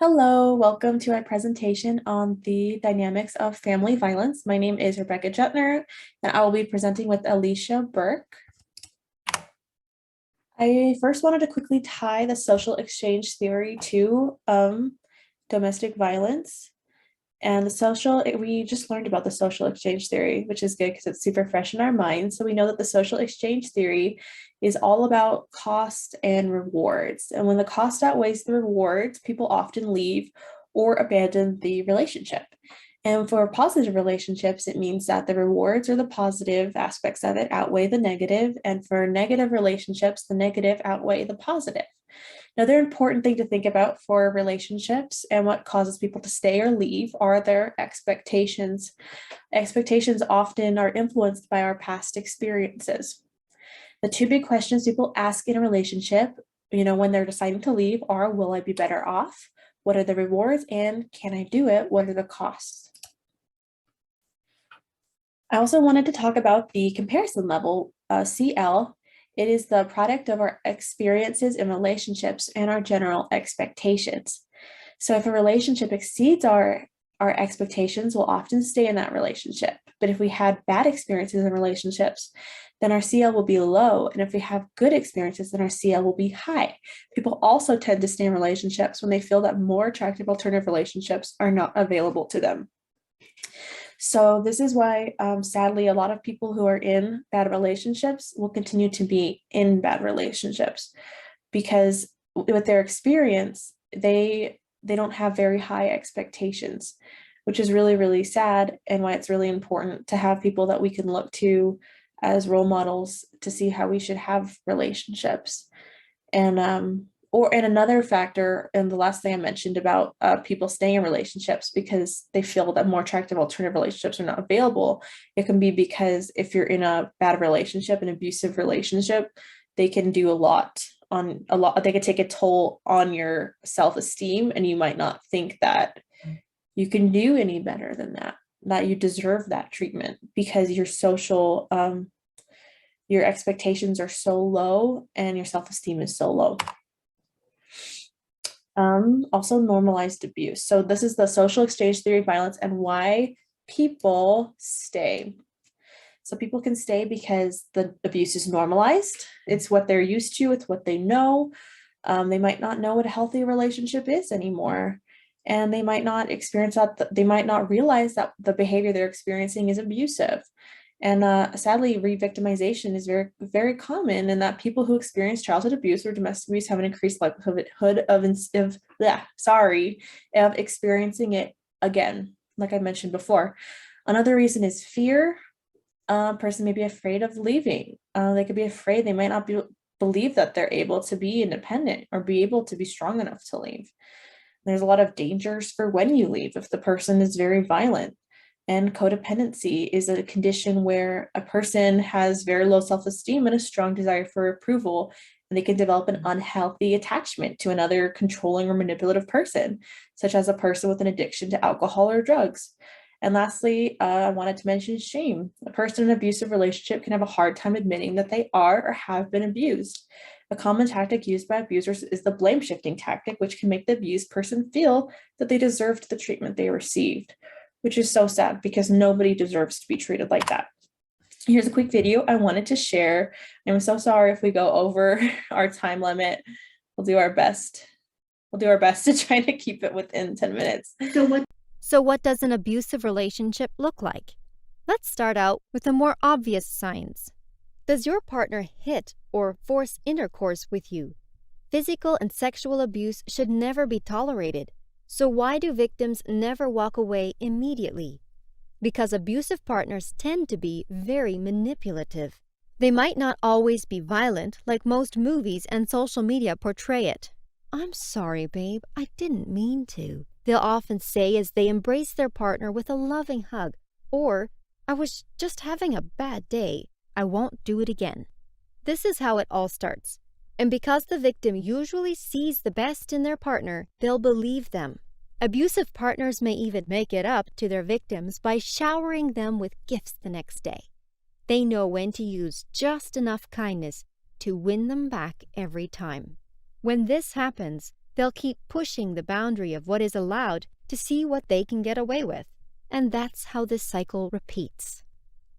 Hello, welcome to our presentation on the dynamics of family violence. My name is Rebecca Jutner, and I will be presenting with Alicia Burke. I first wanted to quickly tie the social exchange theory to domestic violence. And we just learned about the social exchange theory, which is good because it's super fresh in our minds. So we know that the social exchange theory is all about cost and rewards. And when the cost outweighs the rewards, people often leave or abandon the relationship. And for positive relationships, it means that the rewards or the positive aspects of it outweigh the negative. And for negative relationships, the negative outweigh the positive. Another important thing to think about for relationships and what causes people to stay or leave are their expectations. Expectations often are influenced by our past experiences. The two big questions people ask in a relationship, when they're deciding to leave are, will I be better off? What are the rewards? And can I do it? What are the costs? I also wanted to talk about the comparison level, CL. It is the product of our experiences in relationships and our general expectations. So if a relationship exceeds our expectations, we'll often stay in that relationship. But if we had bad experiences in relationships, then our CL will be low. And if we have good experiences, then our CL will be high. People also tend to stay in relationships when they feel that more attractive alternative relationships are not available to them. So this is why, sadly, a lot of people who are in bad relationships will continue to be in bad relationships because with their experience, they don't have very high expectations, which is really, really sad, and why it's really important to have people that we can look to as role models to see how we should have relationships. And another factor, and the last thing I mentioned about people staying in relationships because they feel that more attractive alternative relationships are not available. It can be because if you're in a bad relationship, an abusive relationship, they can do they could take a toll on your self-esteem, and you might not think that you can do any better than that you deserve that treatment because your expectations are so low and your self-esteem is so low. Also normalized abuse. So this is the social exchange theory of violence and why people stay. So people can stay because the abuse is normalized. It's what they're used to. It's what they know. They might not know what a healthy relationship is anymore. And they might not experience that. They might not realize that the behavior they're experiencing is abusive. And sadly, re-victimization is very, very common, and that people who experience childhood abuse or domestic abuse have an increased likelihood of experiencing it again, like I mentioned before. Another reason is fear. A person may be afraid of leaving. They could be afraid they might not believe that they're able to be independent or be able to be strong enough to leave. There's a lot of dangers for when you leave if the person is very violent. And codependency is a condition where a person has very low self-esteem and a strong desire for approval, and they can develop an unhealthy attachment to another controlling or manipulative person, such as a person with an addiction to alcohol or drugs. And lastly, I wanted to mention shame. A person in an abusive relationship can have a hard time admitting that they are or have been abused. A common tactic used by abusers is the blame shifting tactic, which can make the abused person feel that they deserved the treatment they received, which is so sad because nobody deserves to be treated like that. Here's a quick video I wanted to share. I'm so sorry if we go over our time limit. We'll do our best. We'll do our best to try to keep it within 10 minutes. So what does an abusive relationship look like? Let's start out with the more obvious signs. Does your partner hit or force intercourse with you? Physical and sexual abuse should never be tolerated. So why do victims never walk away immediately? Because abusive partners tend to be very manipulative. They might not always be violent like most movies and social media portray it. "I'm sorry, babe, I didn't mean to," they'll often say as they embrace their partner with a loving hug, or, "I was just having a bad day. I won't do it again." This is how it all starts. And because the victim usually sees the best in their partner, they'll believe them. Abusive partners may even make it up to their victims by showering them with gifts the next day. They know when to use just enough kindness to win them back every time. When this happens, They'll keep pushing the boundary of what is allowed to see what they can get away with. And that's how this cycle repeats.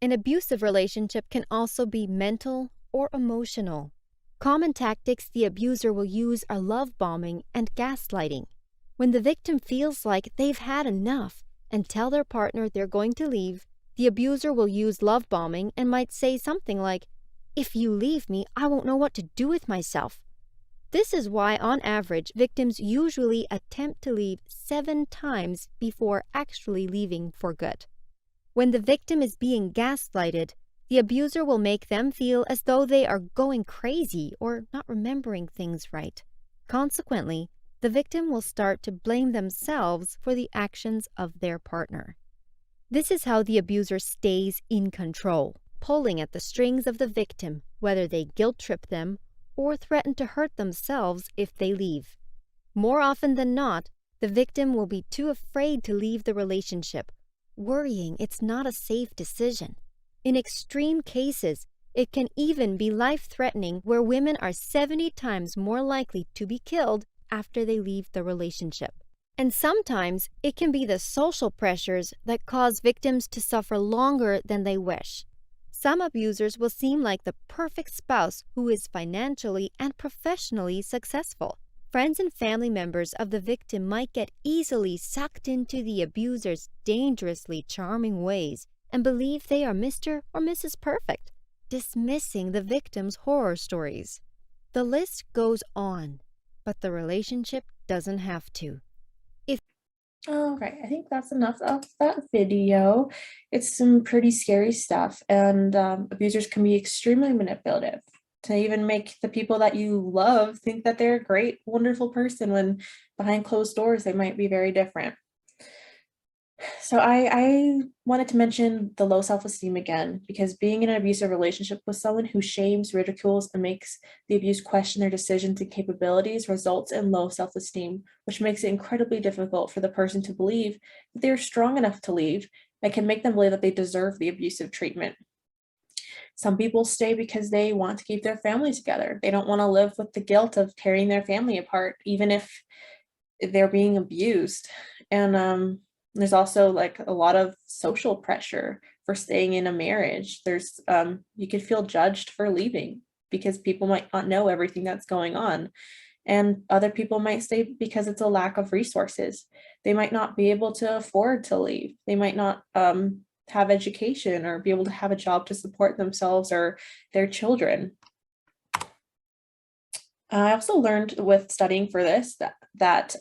An abusive relationship can also be mental or emotional. Common tactics the abuser will use are love bombing and gaslighting. When the victim feels like they've had enough and tell their partner they're going to leave, the abuser will use love bombing and might say something like, "If you leave me, I won't know what to do with myself." This is why, on average, victims usually attempt to leave 7 times before actually leaving for good. When the victim is being gaslighted, the abuser will make them feel as though they are going crazy or not remembering things right. Consequently, the victim will start to blame themselves for the actions of their partner. This is how the abuser stays in control, pulling at the strings of the victim, whether they guilt trip them or threaten to hurt themselves if they leave. More often than not, the victim will be too afraid to leave the relationship, worrying it's not a safe decision. In extreme cases, it can even be life-threatening, where women are 70 times more likely to be killed after they leave the relationship. And sometimes it can be the social pressures that cause victims to suffer longer than they wish. Some abusers will seem like the perfect spouse who is financially and professionally successful. Friends and family members of the victim might get easily sucked into the abuser's dangerously charming ways and believe they are Mr. or Mrs. Perfect, dismissing the victim's horror stories. The list goes on, but the relationship doesn't have to. All right, I think that's enough of that video. It's some pretty scary stuff, and abusers can be extremely manipulative to even make the people that you love think that they're a great, wonderful person when behind closed doors they might be very different. So I wanted to mention the low self-esteem again, because being in an abusive relationship with someone who shames, ridicules, and makes the abused question their decisions and capabilities results in low self-esteem, which makes it incredibly difficult for the person to believe that they are strong enough to leave, and can make them believe that they deserve the abusive treatment. Some people stay because they want to keep their family together. They don't want to live with the guilt of tearing their family apart, even if they're being abused. And there's also like a lot of social pressure for staying in a marriage. There's you could feel judged for leaving because people might not know everything that's going on. And other people might stay because it's a lack of resources. They might not be able to afford to leave. They might not have education or be able to have a job to support themselves or their children. I also learned with studying for this that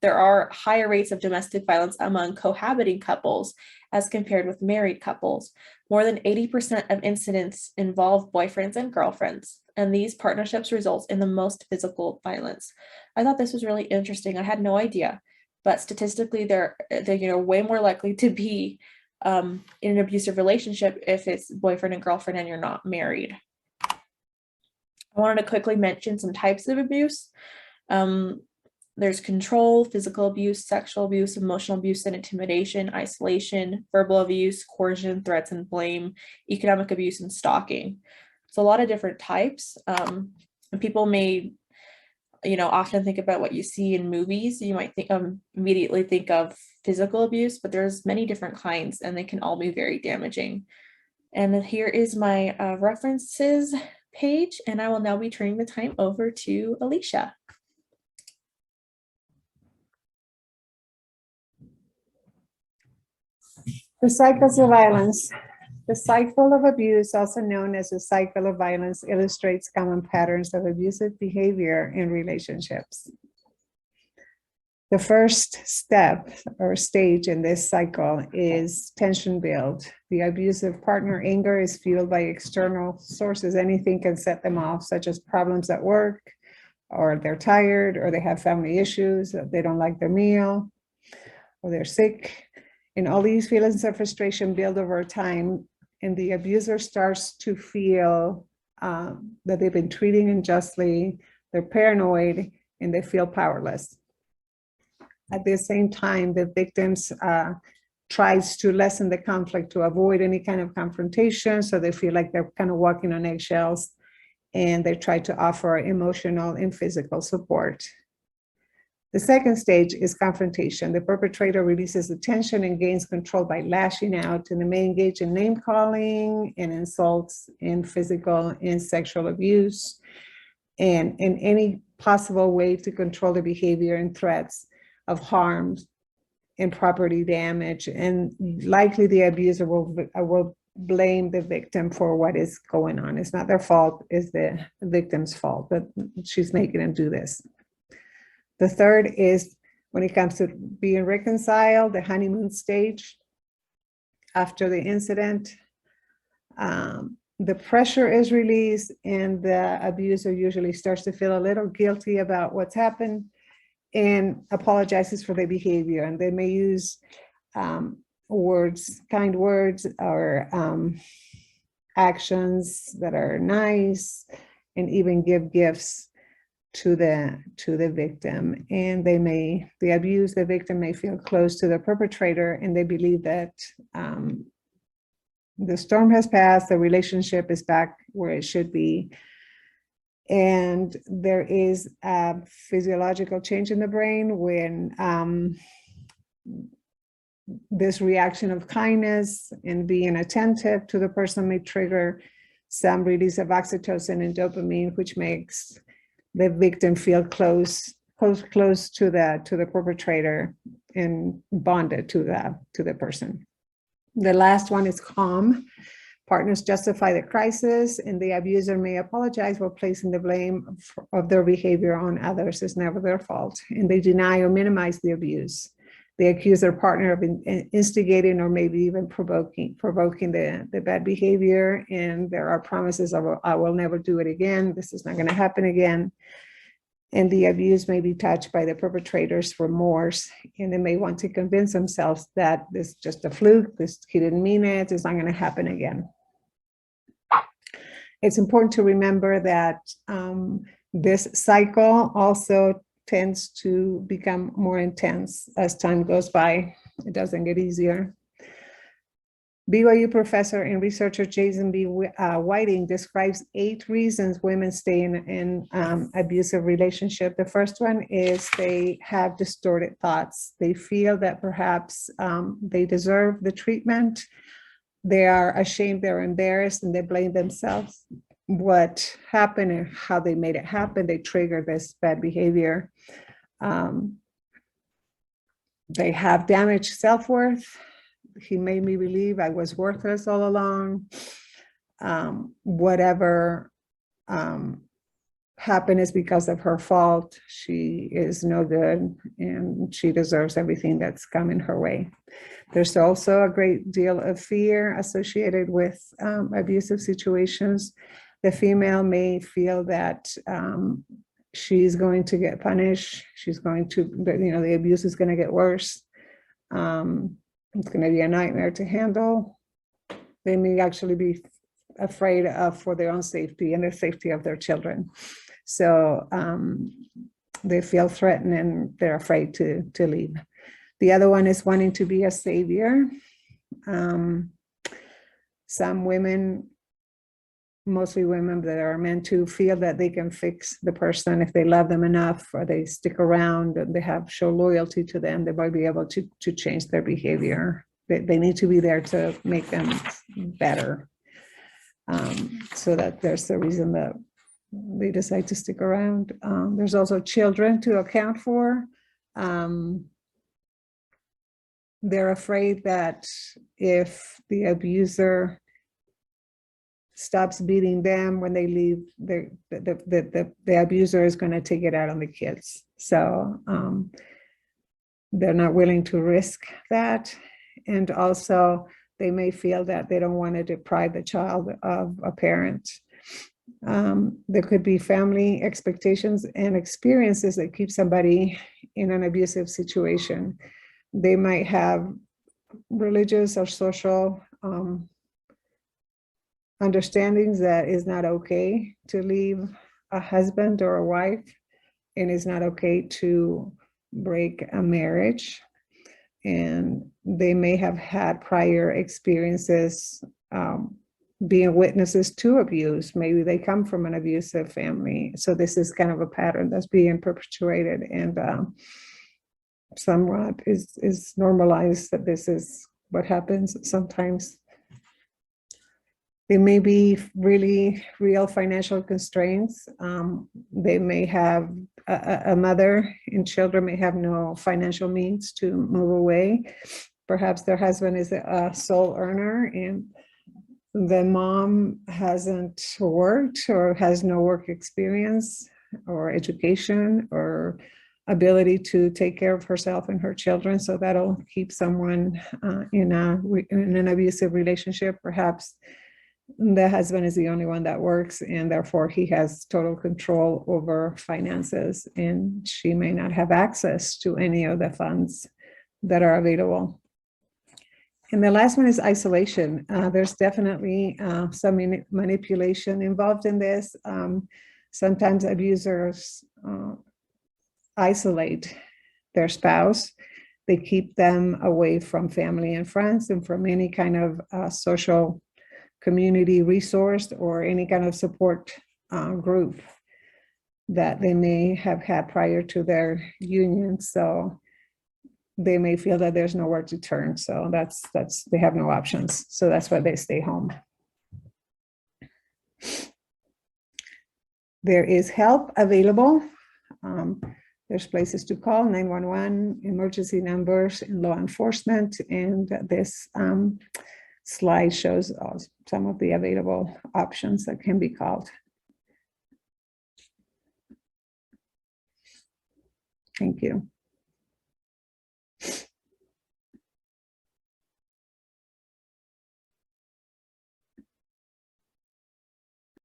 there are higher rates of domestic violence among cohabiting couples as compared with married couples. More than 80% of incidents involve boyfriends and girlfriends, and these partnerships result in the most physical violence. I thought this was really interesting. I had no idea, but statistically, they're way more likely to be in an abusive relationship if it's boyfriend and girlfriend and you're not married. I wanted to quickly mention some types of abuse. There's control, physical abuse, sexual abuse, emotional abuse and intimidation, isolation, verbal abuse, coercion, threats and blame, economic abuse, and stalking. So a lot of different types. And people may, often think about what you see in movies. You might immediately think of physical abuse, but there's many different kinds and they can all be very damaging. And here is my references page, and I will now be turning the time over to Alicia. The cycles of violence. The cycle of abuse, also known as the cycle of violence, illustrates common patterns of abusive behavior in relationships. The first step or stage in this cycle is tension build. The abusive partner anger is fueled by external sources. Anything can set them off, such as problems at work, or they're tired, or they have family issues, they don't like their meal, or they're sick. And all these feelings of frustration build over time, and the abuser starts to feel that they've been treated unjustly, they're paranoid, and they feel powerless. At the same time, the victims tries to lessen the conflict to avoid any kind of confrontation, so they feel like they're kind of walking on eggshells. and they try to offer emotional and physical support. The second stage is confrontation. The perpetrator releases the tension and gains control by lashing out, and they may engage in name calling and insults and physical and sexual abuse, and in any possible way to control the behavior and threats of harm and property damage. And likely the abuser will blame the victim for what is going on. It's not their fault, it's the victim's fault that she's making them do this. The third is when it comes to being reconciled, the honeymoon stage. After the incident, the pressure is released and the abuser usually starts to feel a little guilty about what's happened and apologizes for their behavior. And they may use words, kind words, or actions that are nice, and even give gifts to the victim. And the victim may feel close to the perpetrator, and they believe that the storm has passed, the relationship is back where it should be. And there is a physiological change in the brain when this reaction of kindness and being attentive to the person may trigger some release of oxytocin and dopamine, which makes the victim feel close to the perpetrator and bonded to the person. The last one is calm. Partners justify the crisis, and the abuser may apologize while placing the blame of their behavior on others. It's never their fault, and they deny or minimize the abuse. They accuse their partner of instigating or maybe even provoking the bad behavior, and there are promises of, I will never do it again, this is not going to happen again. And the abuse may be touched by the perpetrator's remorse, and they may want to convince themselves that this is just a fluke, he didn't mean it, it's not going to happen again. It's important to remember that this cycle also tends to become more intense as time goes by. It doesn't get easier. BYU professor and researcher Jason B. Whiting describes 8 reasons women stay in abusive relationship. The first one is they have distorted thoughts. They feel that perhaps they deserve the treatment. They are ashamed, they're embarrassed, and they blame themselves. What happened and how they made it happen, they trigger this bad behavior. They have damaged self-worth. He made me believe I was worthless all along. Whatever happened is because of her fault. She is no good and she deserves everything that's coming her way. There's also a great deal of fear associated with abusive situations. The female may feel that she's going to get punished. She's going to, the abuse is going to get worse. It's going to be a nightmare to handle. They may actually be afraid for their own safety and the safety of their children. So they feel threatened and they're afraid to leave. The other one is wanting to be a savior. Some women, mostly women that are meant to, feel that they can fix the person if they love them enough, or they stick around and they show loyalty to them, they might be able to change their behavior. They need to be there to make them better. So that there's the reason that they decide to stick around. There's also children to account for. They're afraid that if the abuser stops beating them when they leave, the abuser is going to take it out on the kids. So they're not willing to risk that. And also they may feel that they don't want to deprive the child of a parent. There could be family expectations and experiences that keep somebody in an abusive situation. They might have religious or social understandings that is not okay to leave a husband or a wife, and it's not okay to break a marriage. And they may have had prior experiences being witnesses to abuse. Maybe they come from an abusive family. So this is kind of a pattern that's being perpetuated, and somewhat is normalized that this is what happens sometimes. They may be really real financial constraints. They may have a mother, and children may have no financial means to move away. Perhaps their husband is a sole earner, and the mom hasn't worked or has no work experience or education or ability to take care of herself and her children. So that'll keep someone in an abusive relationship. Perhaps the husband is the only one that works, and therefore he has total control over finances, and she may not have access to any of the funds that are available. And the last one is isolation. There's definitely some manipulation involved in this. Sometimes abusers isolate their spouse. They keep them away from family and friends and from any kind of social community resource or any kind of support group that they may have had prior to their union. So they may feel that there's nowhere to turn. So that's they have no options. So that's why they stay home. There is help available. There's places to call, 911, emergency numbers, and law enforcement. And this slide shows some of the available options that can be called. Thank you.